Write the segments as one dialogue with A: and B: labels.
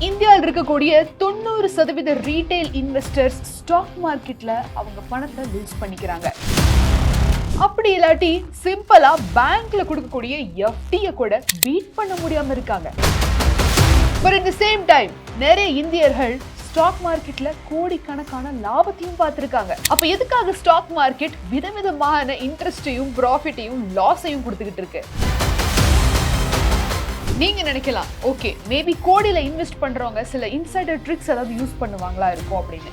A: இந்தியாவில் இருக்கக்கூடிய 90% retail investors stock மார்க்கெட்ல அவங்க பணத்தை லூஸ் பண்ணிக்கிறாங்க. அப்படி இல்லாட்டி சிம்பிளா பேங்க்ல கொடுக்கக்கூடிய எஃப்டியை கூட பீட் பண்ண முடியாம இருக்காங்க. But at the same time நிறைய இந்தியர்கள் ஸ்டாக் மார்க்கெட்ல கோடிக்கணக்கான லாபத்தையும் பார்த்திருக்காங்க. அப்ப எதுக்காக ஸ்டாக் மார்க்கெட் விதவிதமான இன்ட்ரெஸ்டையும் ப்ராஃபிட்டையும் லாஸையும் கொடுத்துக்கிட்டு இருக்கு? நீங்க நினைக்கலாம், ஓகே மேபி கோடியில இன்வெஸ்ட் பண்றவங்க சில இன்சைடர் ட்ரிக்ஸ் ஏதாவது யூஸ் பண்ணுவாங்களா இருக்கும் அப்படின்னு.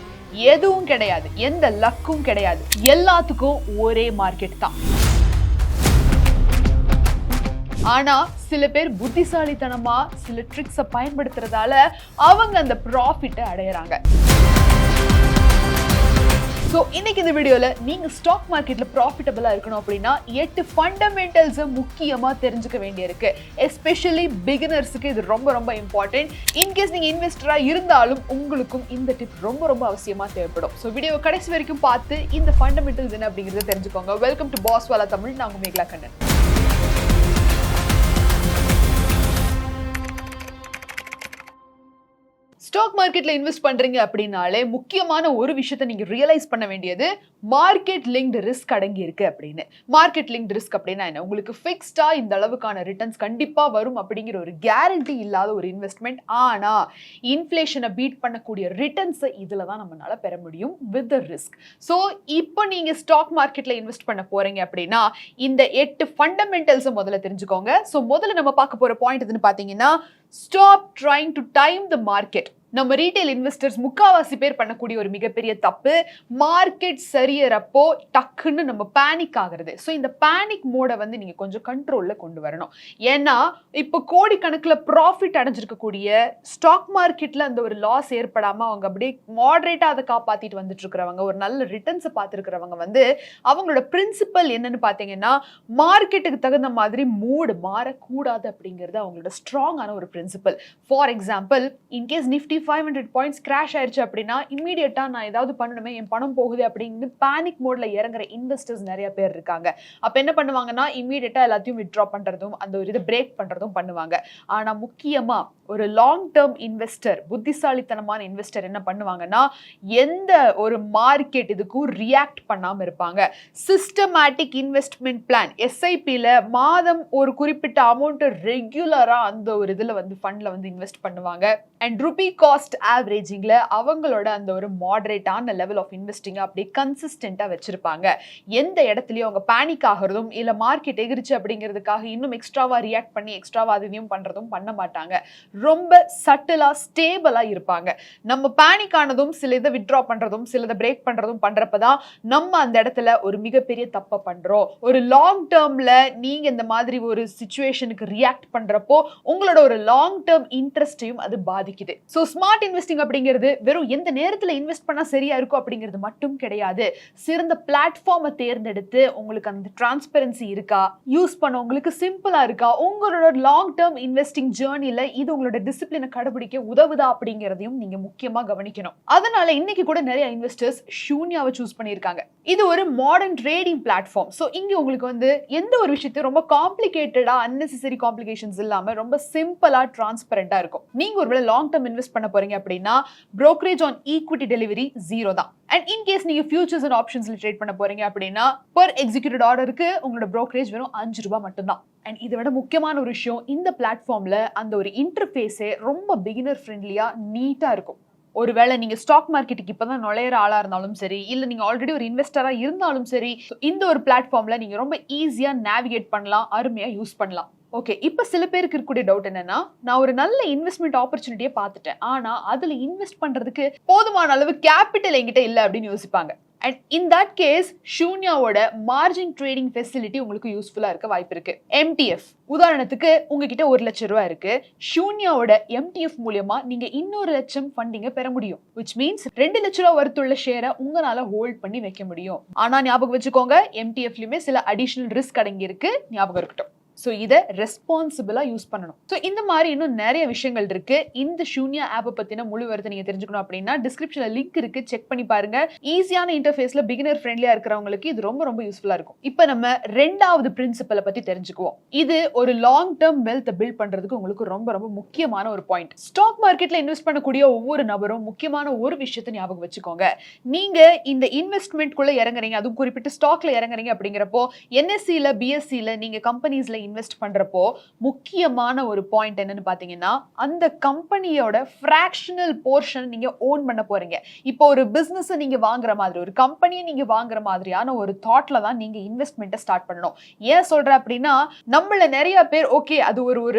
A: எதுவும் கிடையாது, எந்த லக்கும் கிடையாது. எல்லாத்துக்கும் ஒரே மார்க்கெட் தான். ஆனா சில பேர் புத்திசாலித்தனமா சில ட்ரிக்ஸை பயன்படுத்துறதால அவங்க அந்த ப்ராஃபிட்டை அடையறாங்க. ஸோ இன்னைக்கு இந்த வீடியோல நீங்க ஸ்டாக் மார்க்கெட்ல ப்ராஃபிட்டபிளா இருக்கணும் அப்படின்னா 8 ஃபண்டமெண்டல்ஸ் முக்கியமா தெரிஞ்சுக்க வேண்டியிருக்கு. எஸ்பெஷலி பிகினர்ஸுக்கு இது ரொம்ப ரொம்ப இம்பார்ட்டன்ட். இன்கேஸ் நீங்க இன்வெஸ்டரா இருந்தாலும் உங்களுக்கும் இந்த டிப் ரொம்ப ரொம்ப அவசியமா தேவைப்படும். ஸோ வீடியோ கடைசி வரைக்கும் பார்த்து இந்த ஃபண்டமெண்டல்ஸ் என்ன அப்படிங்கறத தெரிஞ்சுக்கோங்க. வெல்கம் டு பாஸ்வாலா தமிழ். நான் உங்க மேகலா கண்ணன். ஸ்டாக் மார்க்கெட்ல இன்வெஸ்ட் பண்றீங்க அப்படின்னாலே முக்கியமான ஒரு விஷயத்தை நீங்க ரியலைஸ் பண்ண வேண்டியது மார்க்கெட் லிங்க்டு ரிஸ்க் அடங்கி இருக்கு அப்படின்னு. மார்க்கெட் லிங்க்டு ரிஸ்க் அப்படின்னா என்ன? உங்களுக்கு ஃபிக்ஸ்டா இந்த அளவுக்கான ரிட்டர்ன்ஸ் கண்டிப்பா வரும் அப்படிங்கிற ஒரு கேரண்டி இல்லாத ஒரு இன்வெஸ்ட்மெண்ட். ஆனா இன்ஃப்ளேஷனை பீட் பண்ணக்கூடிய ரிட்டர்ன்ஸ் இதுல தான் நம்மளால பெற முடியும் வித் த ரிஸ்க். ஸோ இப்போ நீங்க ஸ்டாக் மார்க்கெட்ல இன்வெஸ்ட் பண்ண போறீங்க அப்படின்னா இந்த 8 ஃபண்டமெண்டல்ஸ் முதல்ல தெரிஞ்சுக்கோங்க. ஸோ முதல்ல நம்ம பார்க்க போற பாயிண்ட் எதுன்னு பாத்தீங்கன்னா, stop trying to time the market. நம்ம ரீட்டைல் இன்வெஸ்டர்ஸ் முக்காவாசி பேர் பண்ணக்கூடிய ஒரு மிகப்பெரிய தப்பு, மார்க்கெட் சரியறப்போ டக்குன்னு நம்ம பேனிக் ஆகுறது. ஸோ இந்த பேனிக் மோட வந்து நீங்க கொஞ்சம் கண்ட்ரோல்ல கொண்டு வரணும். ஏன்னா இப்போ கோடிக்கணக்கில் ப்ராஃபிட் அடைஞ்சிருக்கக்கூடிய ஸ்டாக் மார்க்கெட்ல அந்த ஒரு லாஸ் ஏற்படாம அவங்க அப்படியே மாடரேட்டா அதை காப்பாத்திட்டு வந்துட்டு இருக்கிறவங்க, ஒரு நல்ல ரிட்டர்ன்ஸை பார்த்துருக்கிறவங்க வந்து அவங்களோட பிரின்சிபல் என்னன்னு பார்த்தீங்கன்னா, மார்க்கெட்டுக்கு தகுந்த மாதிரி மூடு மாறக்கூடாது அப்படிங்கிறது அவங்களோட ஸ்ட்ராங்கான ஒரு principal. For example, in case Nifty 500 points crash ஆயிடுச்சு அப்படின்னா இமீடியட்டா நான் ஏதாவது பண்ணணுமே, என் பணம் போகுது அப்படின்னு பேனிக் மோட்ல இறங்குற இன்வெஸ்டர்ஸ் நிறைய பேர் இருக்காங்க. அப்ப என்ன பண்ணுவாங்கன்னா, இமீடியட்டா எல்லாத்தையும் வித்ட்ரா பண்றதும் அந்த ஒரு இதை பிரேக் பண்றதும் பண்ணுவாங்க. ஆனா முக்கியமா ஒரு லாங் டேர்ம் இன்வெஸ்டர், புத்திசாலித்தனமான இன்வெஸ்டர் என்ன பண்ணுவாங்கன்னா, எந்த ஒரு மார்க்கெட் இதுக்கும் ரியாக்ட் பண்ணாம இருப்பாங்க. சிஸ்டமேட்டிக் இன்வெஸ்ட்மெண்ட் பிளான் எஸ்ஐபில மாதம் ஒரு குறிப்பிட்ட அமௌண்ட் ரெகுலரா அந்த ஒரு இதுல வந்து ஃபண்ட்ல வந்து இன்வெஸ்ட் பண்ணுவாங்க. அண்ட் ரூபி காஸ்ட் ஆவரேஜிங்ல அவங்களோட அந்த ஒரு மாடரேட்டான லெவல் ஆஃப் இன்வெஸ்டிங் அப்படி கன்சிஸ்டன்டா வச்சிருப்பாங்க. எந்த இடத்துலயும் அவங்க பேனிக் ஆகிறதும் இல்ல மார்க்கெட் எகிரிச்சு அப்படிங்கிறதுக்காக இன்னும் எக்ஸ்ட்ராவா ரியாக்ட் பண்ணி எக்ஸ்ட்ராவா அதையும் பண்றதும் பண்ண மாட்டாங்க. ரொம்ப சட்டிலா ஸ்டேபிளா இருப்பாங்க. நம்ம பேனிக் ஆனதும் சில இதை வித்ட்ரா பண்றதும் சில இதை பிரேக் பண்றதும் பண்றப்பதான் நம்ம அந்த இடத்துல ஒரு மிகப்பெரிய தப்பை பண்றோம். ஒரு லாங் டேர்ம்ல நீங்க இந்த மாதிரி ஒரு சிச்சுவேஷனுக்கு ரியாக்ட் பண்றப்போ உங்களோட ஒரு லாங் டேர்ம் இன்ட்ரெஸ்டையும் அது பாதிக்குது. சோ ஸ்மார்ட் இன்வெஸ்டிங் அப்படிங்கிறது வெறும் எந்த நேரத்துல இன்வெஸ்ட் பண்ணா சரியா இருக்கும் அப்படிங்கிறது மட்டும் கிடையாது. சிறந்த பிளாட்ஃபார்மை தேர்ந்தெடுத்து உங்களுக்கு அந்த டிரான்ஸ்பரன்சி இருக்கா, யூஸ் பண்ண உங்களுக்கு சிம்பிளா இருக்கா, உங்களோட லாங் டேர்ம் இன்வெஸ்டிங் ஜேர்னில இது உங்களோட டிசிப்ளினை கடைபிடிக்க உதவுதா அப்படிங்கிறதையும் நீங்க முக்கியமா கவனிக்கணும். அதனால இன்னைக்கு கூட நிறைய இன்வெஸ்டர்ஸ் ஷூன்யாவை சூஸ் பண்ணியிருக்காங்க. இது ஒரு மாடர்ன் ட்ரேடிங் பிளாட்ஃபார்ம். ஸோ இங்க உங்களுக்கு வந்து எந்த ஒரு விஷயத்தையும் ரொம்ப காம்ப்ளிகேட்டடா அன்னெசரி காம்ப்ளிகேஷன்ஸ் இல்லாம ரொம்ப சிம்பிளா டிரான்ஸ்பரண்டா இருக்கும். நீங்க ஒருவேளை லாங் டேர்ம் இன்வெஸ்ட் பண்ண போறீங்க அப்படின்னா brokerage on equity delivery 0 தான். அண்ட் இன்கேஸ் நீங்க ஃபியூச்சர்ஸ் அண்ட் ஆப்ஷன்ஸ்ல ட்ரேட் பண்ண போறீங்க அப்படின்னா பர் எக்ஸிக்யூட்டட் ஆர்டருக்கு உங்களோட brokerage வெறும் 5 ரூபாய் மட்டும்தான். அண்ட் இதை விட முக்கியமான ஒரு விஷயம், இந்த பிளாட்ஃபார்ம்ல அந்த ஒரு இன்டர்ஃபேஸே ரொம்ப பிகினர் ஃப்ரெண்ட்லியா நீட்டா இருக்கும். ஒருவேளை நீங்க ஸ்டாக் மார்க்கெட்டுக்கு இப்பதான் நுழையிற ஆளா இருந்தாலும் சரி, இல்ல நீங்க ஆல்ரெடி ஒரு இன்வெஸ்டரா இருந்தாலும் சரி, இந்த ஒரு பிளாட்ஃபார்ம்ல நீங்க ரொம்ப ஈஸியா நேவிகேட் பண்ணலாம், அருமையா யூஸ் பண்ணலாம். ஓகே, இப்போ சில பேருக்கு இருக்கக்கூடிய டவுட் என்னன்னா, நான் ஒரு நல்ல இன்வெஸ்ட்மெண்ட் ஆப்பர்ச்சுனிட்டியை பார்த்துட்டேன், ஆனா அதுல இன்வெஸ்ட் பண்றதுக்கு போதுமான அளவு கேபிட்டல் என்கிட்ட இல்லை அப்படின்னு யோசிப்பாங்க. அண்ட் இன் தட் கேஸ் ஷூன்யாவோட மார்ஜின் ட்ரேடிங் ஃபெசிலிட்டி உங்களுக்கு யூஸ்ஃபுல்லா இருக்க வாய்ப்பு இருக்கு. MTF உதாரணத்துக்கு உங்ககிட்ட 1 லட்சம் ரூபாய் இருக்கு. ஷூன்யாவோட MTF மூலமா நீங்க இன்னொரு லட்சம் ஃபண்டிங்க பெற முடியும். which means 2 லட்சம் ரூபாய் வர்த்துள்ள ஷேரை உங்களால ஹோல்ட் பண்ணி வைக்க முடியும். ஆனா ஞாபகம் வச்சுக்கோங்க, MTFலயுமே சில அடிஷனல் ரிஸ்க் அடங்கி இருக்கு, ஞாபகம் இருக்கட்டும். ஸோ இதை ரெஸ்பான்சிபிளா யூஸ் பண்ணணும். ஸோ இந்த மாதிரி இன்னும் நிறைய விஷயங்கள் இருக்கு. இந்த சூன்யா ஆப்பை பத்தின முழு விவரத்தை நீங்க தெரிஞ்சுக்கணும் அப்படின்னா டிஸ்கிரிப்ஷன்ல லிங்க் இருக்கு, செக் பண்ணி பாருங்க. ஈஸியான இன்டர்ஃபேஸ்ல பிகினர் ஃப்ரெண்ட்லியா இருக்கிறவங்களுக்கு இது ரொம்ப ரொம்ப யூஸ்ஃபுல்லா இருக்கும். இப்போ நம்ம ரெண்டாவது பிரின்சிபலை பத்தி தெரிஞ்சுக்குவோம். இது ஒரு லாங் டேர்ம் வெல்த் பில்ட் பண்றதுக்கு உங்களுக்கு ரொம்ப ரொம்ப முக்கியமான ஒரு பாயிண்ட். ஸ்டாக் மார்க்கெட்ல இன்வெஸ்ட் பண்ணக்கூடிய ஒவ்வொரு நபரும் முக்கியமான ஒரு விஷயத்தை ஞாபகம் வச்சுக்கோங்க. நீங்க இந்த இன்வெஸ்ட்மெண்ட் குள்ள இறங்குறீங்க, அதுவும் குறிப்பிட்டு ஸ்டாக்ல இறங்குறீங்க அப்படிங்கிறப்போ என்எஸ்சில பிஎஸ்சில நீங்க கம்பெனிஸ்ல இன்வெஸ்ட் பண்றப்போ முக்கியமான ஒரு பாயிண்ட் என்னன்னு பாத்தீங்கன்னா அந்த கம்பெனியோட ஃபிராக்ஷனல் போர்ஷன் நீங்க ஓன் பண்ண போறீங்க. இப்போ ஒரு பிசினஸ் நீங்க வாங்குற மாதிரி, ஒரு கம்பெனியை நீங்க வாங்குற மாதிரியான ஒரு தாட்ல தான் நீங்க இன்வெஸ்ட்மெண்ட்டை ஸ்டார்ட் பண்ணணும். ஏன் சொல்றேன் அப்படின்னா நம்மள நிறைய பேர் ஓகே அது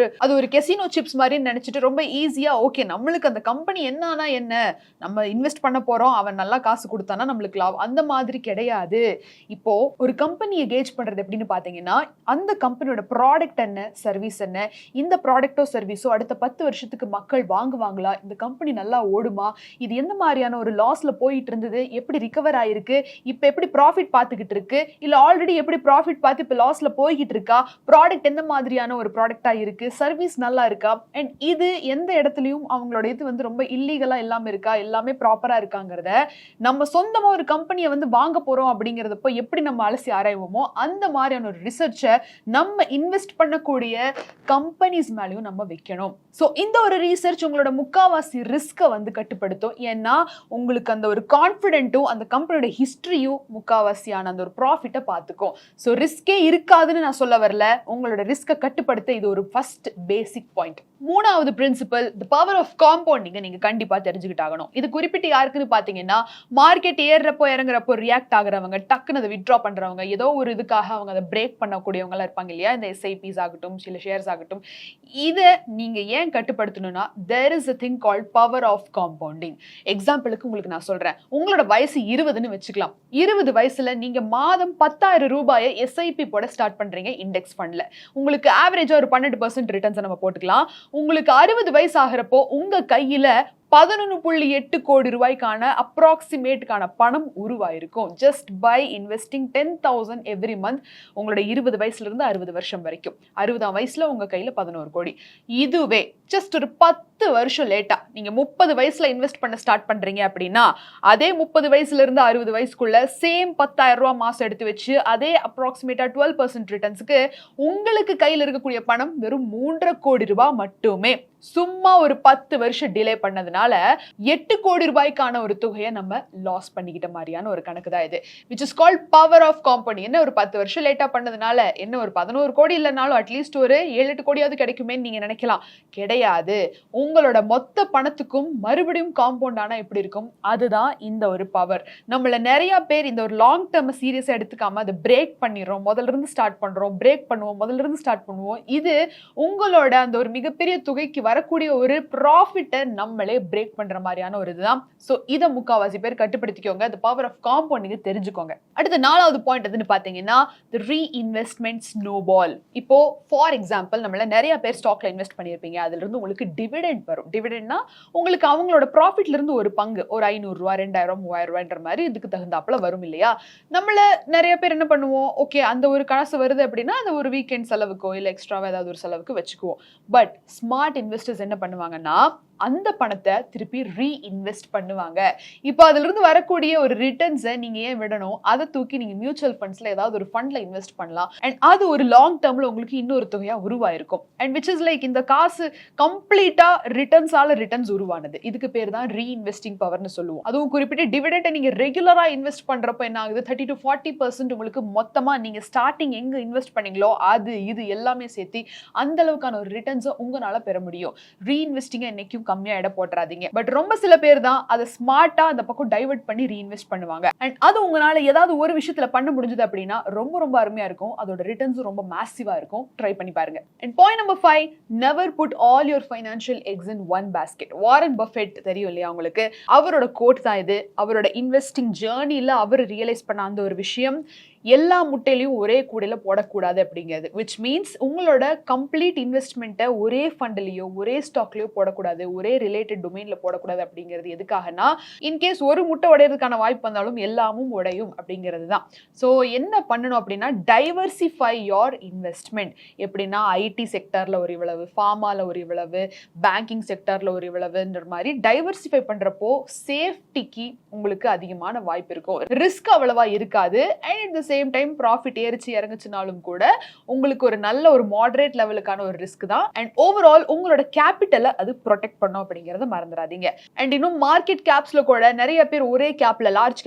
A: ஒரு கெசினோ சிப்ஸ் மாதிரி நினைச்சிட்டு ரொம்ப ஈஸியா ஓகே நம்மளுக்கு அந்த கம்பெனி என்னன்னா என்ன, நம்ம இன்வெஸ்ட் பண்ண போறோம், அவன் நல்லா காசு கொடுத்தானா நம்மளுக்கு லாபம், அந்த மாதிரி கிடையாது. இப்போ ஒரு கம்பெனியை கேஜ் பண்றது எப்படின்னு பாத்தீங்கன்னா அந்த கம்பெனியோட ப்ராடக்ட் என்ன, சர்வீஸ் என்ன, இந்த ப்ராடக்டோ சர்வீஸோ அடுத்த 10 வருஷத்துக்கு மக்கள் வாங்குவாங்களா, இந்த கம்பெனி நல்லா ஓடுமா, இது எந்த மாதிரியான ஒரு லாஸ்ல போயிட்டு இருந்தது, எப்படி ரிகவர் ஆயிருக்கு, இப்ப எப்படி ப்ராஃபிட் பார்த்துக்கிட்டு இருக்கு, இல்ல ஆல்ரெடி எப்படி ப்ராஃபிட் பார்த்து இப்ப லாஸ்ல போய்கிட்டு இருக்கா, ப்ராடக்ட் எந்த மாதிரியான ஒரு ப்ராடக்டா இருக்கு, சர்வீஸ் நல்லா இருக்கா, அண்ட் இது எந்த இடத்துலயும் அவங்களோட இது வந்து ரொம்ப இல்லீகலா இல்லாம இருக்கா, எல்லாமே ப்ராப்பரா இருக்காங்கிறத நம்ம சொந்தமா ஒரு கம்பெனியை வந்து வாங்க போறோம் அப்படிங்கிறதப்போ எப்படி நம்ம அலசி ஆராய்வோமோ அந்த மாதிரியான ஒரு ரிசர்ச்சை நம்ம இன்வெஸ்ட் பண்ணக்கூடிய கம்பெனிஸ் மேலேயும் நம்ம வைக்கணும். ஸோ இந்த ஒரு ரிசர்ச் உங்களோட முக்காவாசி ரிஸ்கை வந்து கட்டுப்படுத்தும். ஏன்னா உங்களுக்கு அந்த ஒரு கான்ஃபிடென்ட்டும் அந்த கம்பெனியோட ஹிஸ்டரியும் முக்காவாசியான அந்த ஒரு ப்ராஃபிட்டை பார்த்துக்கும். ஸோ ரிஸ்கே இருக்காதுன்னு நான் சொல்ல வரல, உங்களோட ரிஸ்கை கட்டுப்படுத்த இது ஒரு ஃபர்ஸ்ட் பேசிக் பாயிண்ட். மூணாவது principal the power of compounding நீங்க கண்டிப்பா தெரிஞ்சுக்கிட்டாகணும். இது குறிப்பிட்டு யாருக்குன்னு பாத்தீங்கன்னா மார்க்கெட் ஏறுறப்போ இறங்குறப்போ ரியாக்ட் ஆகுறவங்க, டக்குன்னு அதை வித்ட்ரா பண்றவங்க, ஏதோ ஒரு இதுக்காக அவங்க அதை பிரேக் பண்ணக்கூடியவங்க எல்லாம் இருப்பாங்க இல்லையா, இந்த எஸ்ஐபிஸ் ஆகட்டும் சில ஷேர்ஸ் ஆகட்டும். இதை நீங்க ஏன் கட்டுப்படுத்தணும்னா there is a thing called power of compounding. எக்ஸாம்பிளுக்கு உங்களுக்கு நான் சொல்றேன், உங்களோட வயசு 20ன்னு வச்சுக்கலாம். 20 வயசுல நீங்க மாதம் 10,000 ரூபாயை எஸ்ஐபி போட ஸ்டார்ட் பண்றீங்க இண்டெக்ஸ் ஃபண்ட்ல. உங்களுக்கு ஆவரேஜா ஒரு 12% ரிட்டர்ன்ஸ் நம்ம போட்டுக்கலாம். உங்களுக்கு 60 வயசு ஆகிறப்போ உங்க கையில 11.8 கோடி ரூபாய்க்கான அப்ராக்சிமேட்டுக்கான பணம் உருவாயிருக்கும். Just by investing 10,000 every month. உங்களோட 20 வயசுல இருந்து 60 வருஷம் வரைக்கும் 60ஆம் வயசுல உங்க கையில 11 கோடி. இதுவே ஜஸ்ட் ஒரு 10 வருஷம் லேட்டா நீங்க 30 வயசுல இன்வெஸ்ட் பண்ண ஸ்டார்ட் பண்றீங்க அப்படின்னா அதே 30 வயசுல இருந்து 60 வயசுக்குள்ள சேம் 10,000 ரூபாய் மாசம் எடுத்து வச்சு அதே அப்ராக்சிமேட்டா 12% ரிட்டர்ன்ஸுக்கு உங்களுக்கு கையில் இருக்கக்கூடிய பணம் வெறும் 3.5 கோடி ரூபாய் மட்டுமே. சும்மா ஒரு 10 வருஷம் டிலே பண்ணதுனால 8 கோடி ரூபாய்க்கான ஒரு தொகையை நம்ம லாஸ் பண்ணிக்கிட்ட மாதிரியான ஒரு கணக்கு தான் இது. which is called power of compounding. என்ன ஒரு 10 வருஷம் லேட்டா பண்ணதுனால என்ன ஒரு 11 கோடி இல்லைனாலும் அட்லீஸ்ட் ஒரு 7-8 கோடியாவது கிடைக்குமே நீங்க நினைக்கலாம். கிடையாது. உங்களோட மொத்த பணத்துக்கும் மறுபடியும் காம்பவுண்ட் ஆனா எப்படி இருக்கும், அதுதான் இந்த ஒரு பவர். நம்மள நிறைய பேர் இந்த ஒரு லாங் டேர்ம் சீரியஸா எடுத்துக்காம அதை பிரேக் பண்ணிடுறோம், முதல்ல இருந்து ஸ்டார்ட் பண்றோம், பிரேக் பண்ணுவோம், முதல்ல இருந்து ஸ்டார்ட் பண்ணுவோம். இது உங்களோட அந்த ஒரு மிகப்பெரிய தொகைக்கு வரக்கூடிய ஒரு ப்ராஃபிட்டை நம்மளே பிரேக் பண்ற மாதிரியான ஒரு இதுதான். சோ இத முக்காவாசி பேர் கட்டுப்படுத்திக்கோங்க. the power of compounding தெரிஞ்சுக்கோங்க. அடுத்த 4வது பாயிண்ட் எதுன்னு பாத்தீங்கன்னா the reinvestment snowball. இப்போ ஃபார் எக்ஸாம்பிள் நம்மள நிறைய பேர் ஸ்டாக்ல இன்வெஸ்ட் பண்ணிருப்பீங்க, அதுல இருந்து உங்களுக்கு டிவிடெண்ட் வரும். டிவிடெண்ட்னா உங்களுக்கு அவங்களோட ப்ராஃபிட்ல இருந்து ஒரு பங்கு ஒரு 500 ரூபாய் 2000 3000 ரூபாய்ன்ற மாதிரி இதுக்கு தகுந்தாப்புல வரும் இல்லையா. நம்மள நிறைய பேர் என்ன பண்ணுவோம், ஓகே அந்த ஒரு காசு வருது அப்படின்னா அந்த ஒரு வீக்கெண்ட் செலவுக்கோ இல்ல எக்ஸ்ட்ராவா ஏதாவது ஒரு செலவுக்கு வச்சுக்குவோம். பட் ஸ்மார்ட் இன்வெஸ்டர்ஸ் என்ன பண்ணுவாங்கன்னா அந்த பணத்தை திருப்பி ரீஇன்வெஸ்ட் பண்ணுவாங்க. இப்போ அதுல இருந்து வரக்கூடிய ஒரு ரிட்டர்ன்ஸை நீங்க ஏன் விடணும், அதை தூக்கி நீங்க மியூச்சுவல் ஃபண்ட்ஸ்ல ஏதாவது ஒரு ஃபண்ட்ல இன்வெஸ்ட் பண்ணலாம். அண்ட் அது ஒரு லாங் டேர்ம்ல உங்களுக்கு இன்னொரு தொகையா உருவாயிருக்கும். அண்ட் விச் இஸ் லைக் இந்த காசு கம்ப்ளீட்டா ரிட்டர்ன்ஸ் உருவானது. இதுக்கு பேர் தான் ரீஇன்வெஸ்டிங் பவர்னு சொல்லுவோம். அதுவும் குறிப்பிட்டு டிவிடெண்டை நீங்க ரெகுலரா இன்வெஸ்ட் பண்றப்ப என்ன ஆகுது, 30 to 40% உங்களுக்கு மொத்தமா நீங்க ஸ்டார்டிங் எங்க இன்வெஸ்ட் பண்ணீங்களோ அது இது எல்லாமே சேர்த்து அந்த அளவுக்கான ஒரு ரிட்டர்ன்ஸை உங்களால பெற முடியும். ரீஇன்வெஸ்டிங் என்னைக்கும் கம்மியா இட போட்டுறாதீங்க. பட் ரொம்ப சில பேர் தான் அதை ஸ்மார்ட்டா அந்த பக்கம் டைவர்ட் பண்ணி ரீஇன்வெஸ்ட் பண்ணுவாங்க. அண்ட் அது உங்களால ஏதாவது ஒரு விஷயத்துல பண்ண முடிஞ்சது அப்படின்னா ரொம்ப ரொம்ப அருமையா இருக்கும். அதோட ரிட்டர்ன்ஸும் ரொம்ப மேசிவா இருக்கும். ட்ரை பண்ணி பாருங்க. And point number 5, never put all your financial eggs in one basket. Warren Buffett தெரியும் இல்லையா உங்களுக்கு, அவரோட கோட் தான் இது. அவரோட இன்வெஸ்டிங் ஜேர்னில அவர் ரியலைஸ் பண்ண அந்த ஒரு விஷயம், எல்லா முட்டையிலையும் ஒரே கூடையில போடக்கூடாது அப்படிங்கிறது. விச் மீன்ஸ் உங்களோட கம்ப்ளீட் இன்வெஸ்ட்மெண்ட்டை ஒரே ஃபண்ட்லயோ ஒரே ஸ்டாக்லயோ போடக்கூடாது, ஒரே ரிலேட்டட் டொமைன்ல போடக்கூடாது அப்படிங்கிறது எதுக்காகனா இன்கேஸ் ஒரு முட்டை உடையறதுக்கான வாய்ப்பு வந்தாலும் எல்லாமும் உடையும் அப்படிங்கிறது தான். ஸோ என்ன பண்ணணும் அப்படின்னா டைவர்சிஃபை யோர் இன்வெஸ்ட்மெண்ட். எப்படின்னா ஐடி செக்டர்ல ஒரு இவ்வளவு, ஃபார்மால ஒரு இவ்வளவு, பேங்கிங் செக்டர்ல ஒரு இவ்வளவுன்ற மாதிரி டைவர்சிஃபை பண்றப்போ சேஃப்டிக்கு உங்களுக்கு அதிகமான வாய்ப்பு இருக்கும், ரிஸ்க் அவ்வளவா இருக்காது. And at the same time profit ஏறிச்சு இறங்குச்சுனாலும் கூட உங்களுக்கு ஒரு நல்ல ஒரு மாடரேட் லெவலுக்கான ஒரு ரிஸ்க் தான். அண்ட் ஓவரால் உங்களோட கேபிட்டலை அது ப்ரொடெக்ட் பண்ணும் அப்படிங்கறத மறந்துடாதீங்க. அண்ட் இன்னும் மார்க்கெட் கேப்ஸ்ல கூட நிறைய பேர் ஒரே கேப்ல, லார்ஜ்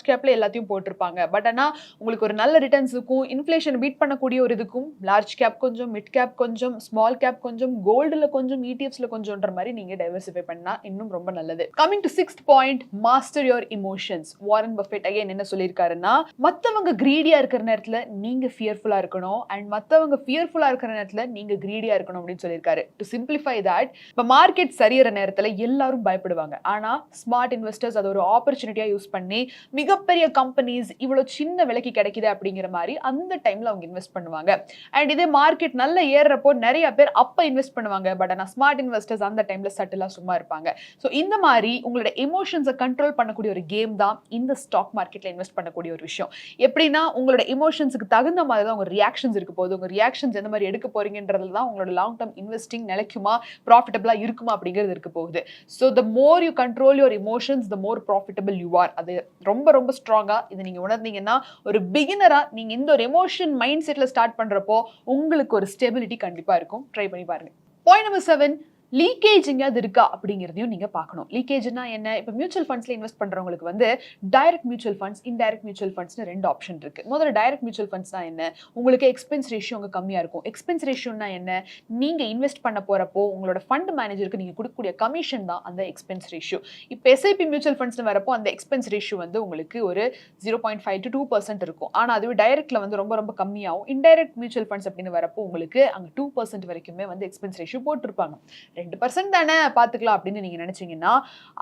A: கேப்ல எல்லாத்தையும் போட்டிருப்பாங்க. பட் ஆனா உங்களுக்கு ஒரு நல்ல ரிட்டர்ன்ஸ் இருக்கும், இன்ஃப்ளேஷன் பீட் பண்ணக்கூடிய ஒரு இதுக்கும் லார்ஜ் கேப் கொஞ்சம், மிட் கேப் கொஞ்சம், ஸ்மால் கேப் கொஞ்சம், கோல்டுல கொஞ்சம், ETFsல கொஞ்சம்ன்ற மாதிரி நீங்க டைவர்சிஃபை பண்ணா இன்னும் ரொம்ப நல்லது. Coming to 6th point, master your emotions. Warren Buffett again என்ன சொல்லியிருக்காருன்னா, மத்தவங்க கிரீடியா இருக்கிற நேரத்துல நீங்க ஃபியர்ஃபுல்லா இருக்கணும், அண்ட் மத்தவங்க ஃபியர்ஃபுல்லா இருக்கிற நேரத்துல நீங்க கிரீடியா இருக்கணும் அப்படின்னு சொல்லியிருக்காரு. டு சிம்பிளிஃபை தட், இப்ப மார்க்கெட் சரியிற நேரத்துல எல்லாரும் பயப்படுவாங்க. ஆனா ஸ்மார்ட் இன்வெஸ்டர்ஸ் அதை ஒரு ஆப்பர்ச்சுனிட்டியா யூஸ் பண்ணி மிகப்பெரிய கம்பெனிஸ் இவ்வளவு சின்ன விலைக்கு கிடைக்குது அப்படிங்கிற மாதிரி அந்த டைம்ல அவங்க இன்வெஸ்ட் பண்ணுவாங்க. அண்ட் இதே மார்க்கெட் நல்ல ஏறப்போ நிறைய பேர் அப்ப இன்வெஸ்ட் பண்ணுவாங்க. பட் ஆனா ஸ்மார்ட் இன்வெஸ்டர்ஸ் அந்த டைம்ல சட்டிலா சும்மா இருப்பாங்க. ஸோ இந்த மாதிரி உங்களோட எமோஷன்ஸை கண்ட்ரோல் பண்ணக்கூடிய ஒரு கேம் தான் இந்த ஸ்டாக் மார்க்கெட்ல இன்வெஸ்ட் பண்ணக்கூடிய ஒரு விஷயம். எப்படின்னா உங்களோட எமோஷன்ஸுக்கு தகுந்த மாதிரி தான் உங்க ரியாக்ஷன்ஸ் இருக்க போகுது. உங்க ரியாக்ஷன்ஸ் எந்த மாதிரி எடுக்க போறீங்கன்றதுல தான் உங்களோட லாங் டர்ம் இன்வெஸ்டிங் நிலைக்குமா, ப்ராஃபிட்டபிளா இருக்குமா அப்படிங்கிறது இருக்க போகுது. So the more you control your emotions, the more profitable you are. அது ரொம்ப ரொம்ப ஸ்ட்ராங்கா இதை நீங்க உணர்ந்தீங்கன்னா, ஒரு பிகினரா நீங்க இந்த ஒரு எமோஷன் மைண்ட் செட்ல ஸ்டார்ட் பண்றப்போ உங்களுக்கு ஒரு ஸ்டெபிலிட்டி கண்டிப்பா இருக்கும். ட்ரை பண்ணி பாருங்க. பாயிண்ட் நம்பர் 7, லீக்கேஜ் எங்கேயாவது இருக்கா அப்படிங்கிறதையும் நீங்க பார்க்கணும். லீக்கேஜ்னா என்ன? இப்போ மியூச்சுவல் ஃபண்ட்ஸ்ல இன்வெஸ்ட் பண்றவங்களுக்கு வந்து direct mutual funds, indirect mutual ஃபண்ட்ஸ்னு 2 ஆப்ஷன் இருக்கு. முதல்ல டைரக்ட் மியூச்சுவல் ஃபண்ட்ஸ்னா என்ன? உங்களுக்கு எக்ஸ்பென்ஸ் ரேஷியோ அங்கே கம்மியா இருக்கும். எக்ஸ்பென்ஸ் ரேஷியோனா என்ன? நீங்க இன்வெஸ்ட் பண்ண போறப்போ உங்களோட ஃபண்ட் மேனேஜருக்கு நீங்க கொடுக்கக்கூடிய கமிஷன் தான் அந்த எக்ஸ்பென்ஸ் ரேஷியோ. இப்போ எஸ்ஐபி மியூச்சுவல் ஃபண்ட்ஸ்னு வரப்போ அந்த எக்ஸ்பென்ஸ் ரேஷியோ வந்து உங்களுக்கு ஒரு 0.5 to 2% இருக்கும். ஆனா அதுவே டைரக்ட்ல வந்து ரொம்ப ரொம்ப கம்மியாகும். இன்டைரக்ட் மியூச்சுவல் ஃபண்ட்ஸ் அப்படின்னு வரப்போ உங்களுக்கு அங்க 2% வரைக்குமே வந்து எக்ஸ்பென்ஸ் ரேஷியோ போட்டிருப்பாங்க. 2% தானே பார்த்துக்கலாம் அப்படின்னு நீங்க நினைச்சீங்கன்னா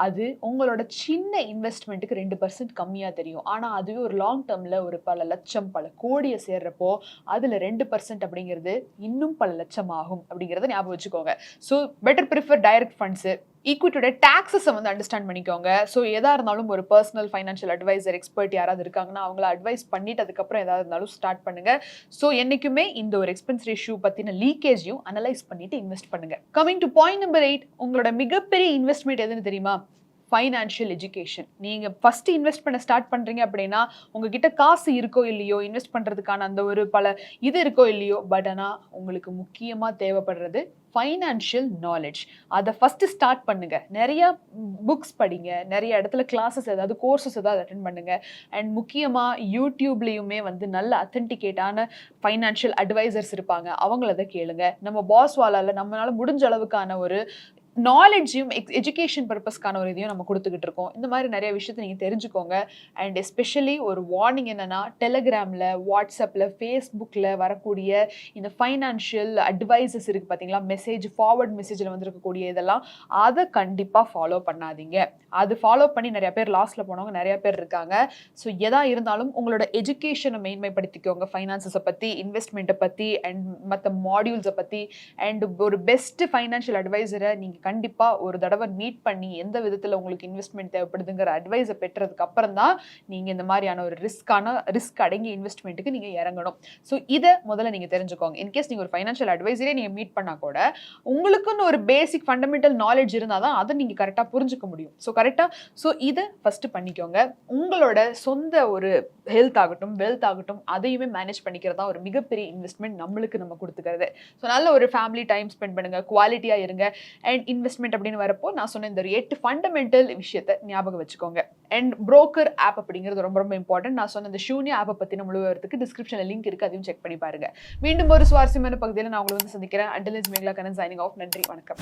A: அது உங்களோட சின்ன இன்வெஸ்ட்மெண்ட்டுக்கு 2% கம்மியா தெரியும். ஆனா அதுவே ஒரு லாங் டேர்ம்ல ஒரு பல லட்சம், பல கோடியை சேர்றப்போ அதுல 2% அப்படிங்கிறது இன்னும் பல லட்சம் ஆகும் அப்படிங்கறத ஞாபகம் வச்சுக்கோங்க. So better prefer direct funds. ஈக்விட்டியோட டாக்ஸஸை வந்து அண்டர்ஸ்டாண்ட் பண்ணிக்கோங்க. ஸோ எதாக இருந்தாலும் ஒரு பர்சனல் ஃபைனான்ஷியல் அட்வைசர், எக்ஸ்பர்ட் யாராவது இருக்காங்கன்னா அவங்கள அட்வைஸ் பண்ணிட்டு அதுக்கப்புறம் எதாவது இருந்தாலும் ஸ்டார்ட் பண்ணுங்க. ஸோ என்னைக்குமே இந்த ஒரு எக்ஸ்பென்ஸ் ரேஷியோ பற்றின லீக்கேஜையும் அனலைஸ் பண்ணிட்டு இன்வெஸ்ட் பண்ணுங்க. கமிங் டு பாயிண்ட் நம்பர் 8, உங்களோட மிகப்பெரிய இன்வெஸ்ட்மெண்ட் எதுன்னு தெரியுமா? Financial education. நீங்கள் ஃபர்ஸ்ட் இன்வெஸ்ட் பண்ண ஸ்டார்ட் பண்ணுறீங்க அப்படின்னா உங்ககிட்ட காசு இருக்கோ இல்லையோ, இன்வெஸ்ட் பண்ணுறதுக்கான அந்த ஒரு பல இது இருக்கோ இல்லையோ, பட் ஆனால் உங்களுக்கு முக்கியமாக தேவைப்படுறது ஃபைனான்ஷியல் நாலேஜ். அதை ஃபஸ்ட்டு ஸ்டார்ட் பண்ணுங்க. நிறைய புக்ஸ் படிங்க, நிறைய இடத்துல கிளாஸஸ் ஏதாவது, கோர்சஸ் ஏதாவது அட்டென்ட் பண்ணுங்க. அண்ட் முக்கியமாக யூடியூப்லேயுமே வந்து நல்ல அத்தன்டிகேட்டான ஃபைனான்ஷியல் அட்வைசர்ஸ் இருப்பாங்க, அவங்கள கேளுங்க. நம்ம பாஸ் வாலால நம்மளால முடிஞ்ச அளவுக்கான ஒரு நாலேஜையும் எஜுகேஷன் பர்பஸ்க்கான ஒரு இதையும் நம்ம கொடுத்துக்கிட்டு இருக்கோம். இந்த மாதிரி நிறைய விஷயத்தை நீங்கள் தெரிஞ்சுக்கோங்க. அண்ட் எஸ்பெஷலி ஒரு வார்னிங் என்னன்னா, டெலிகிராமில், வாட்ஸ்அப்பில், ஃபேஸ்புக்கில் வரக்கூடிய இந்த ஃபைனான்ஷியல் அட்வைசஸ் இருக்குது பார்த்தீங்களா, மெசேஜ், ஃபார்வர்ட் மெசேஜில் வந்துருக்கக்கூடிய இதெல்லாம் அதை கண்டிப்பாக ஃபாலோ பண்ணாதீங்க. அது ஃபாலோ பண்ணி நிறைய பேர் லாஸ்ட்டில் போனவங்க நிறைய பேர் இருக்காங்க. ஸோ எதா இருந்தாலும் உங்களோட எஜுகேஷனை மேன்மைப்படுத்திக்கோங்க. ஃபைனான்ஸஸை பற்றி, இன்வெஸ்ட்மெண்ட்டை பற்றி, அண்ட் மற்ற மாடியூல்ஸை பற்றி. அண்ட் ஒரு பெஸ்ட் ஃபைனான்ஷியல் அட்வைசரை நீங்கள் கண்டிப்பாக ஒரு தடவை மீட் பண்ணி எந்த விதத்தில் உங்களுக்கு இன்வெஸ்ட்மெண்ட் தேவைப்படுதுங்கிற அட்வைஸை பெற்றதுக்கு அப்புறம் தான் நீங்கள் இந்த மாதிரியான ஒரு ரிஸ்க் அடங்கிய இன்வெஸ்ட்மெண்ட்டுக்கு நீங்கள் இறங்கணும். ஸோ இதை முதல்ல நீங்கள் தெரிஞ்சுக்கோங்க. இன்கேஸ் நீங்கள் ஒரு ஃபைனான்ஷியல் அட்வைசரே நீங்கள் மீட் பண்ணால் கூட உங்களுக்குன்னு ஒரு பேசிக் ஃபண்டமெண்டல் நாலேஜ் இருந்தால் தான் அதை நீங்கள் கரெக்டாக புரிஞ்சுக்க முடியும். ஸோ இதை ஃபஸ்ட்டு பண்ணிக்கோங்க. உங்களோட சொந்த ஒரு ஹெல்த் ஆகட்டும், வெல்த் ஆகட்டும், அதையுமே மேனேஜ் பண்ணிக்கிறதா ஒரு மிகப்பெரிய இன்வெஸ்ட்மெண்ட் நம்ம கொடுத்துக்கிறது. ஸோ நல்ல ஒரு ஃபேமிலி டைம் ஸ்பெண்ட் பண்ணுங்க, குவாலிட்டியாக இருங்க. அண்ட் இன்வெஸ்ட்மெண்ட் அப்படின்னு வரப்போ நான் சொன்ன இந்த 8 ஃபண்டமெண்டல் விஷயத்தை ஞாபகம் வச்சுக்கோங்க. அண்ட் புரோக்கர் ஆப் அப்படிங்கிறது ரொம்ப ரொம்ப இம்பார்ட்டன்ட். நான் சொன்ன இந்த ஷூன்யா ஆப்பை பற்றின முழுவதுக்கு டிஸ்கிரிப்ஷனில் லிங்க் இருக்குது, அதையும் செக் பண்ணி பாருங்க. மீண்டும் ஒரு சுவாரஸ்யமான பகுதியில் நான் உங்களை வந்து சந்திக்கிறேன். Until is Megala Kannan signing off. நன்றி, வணக்கம்.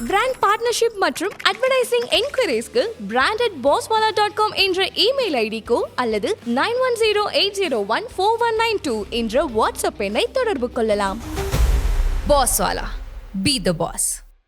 B: பிராண்ட் பார்ட்னர்ஷிப் மற்றும் அட்வர்டைசிங் என்கொயரிஸ்க்கு brand@bosswala.com என்ற இமெயில் ஐடிக்கோ அல்லது 9108014192 என்ற வாட்ஸ்அப் எண்ணை தொடர்பு கொள்ளலாம். பாஸ்வாலா, be the boss.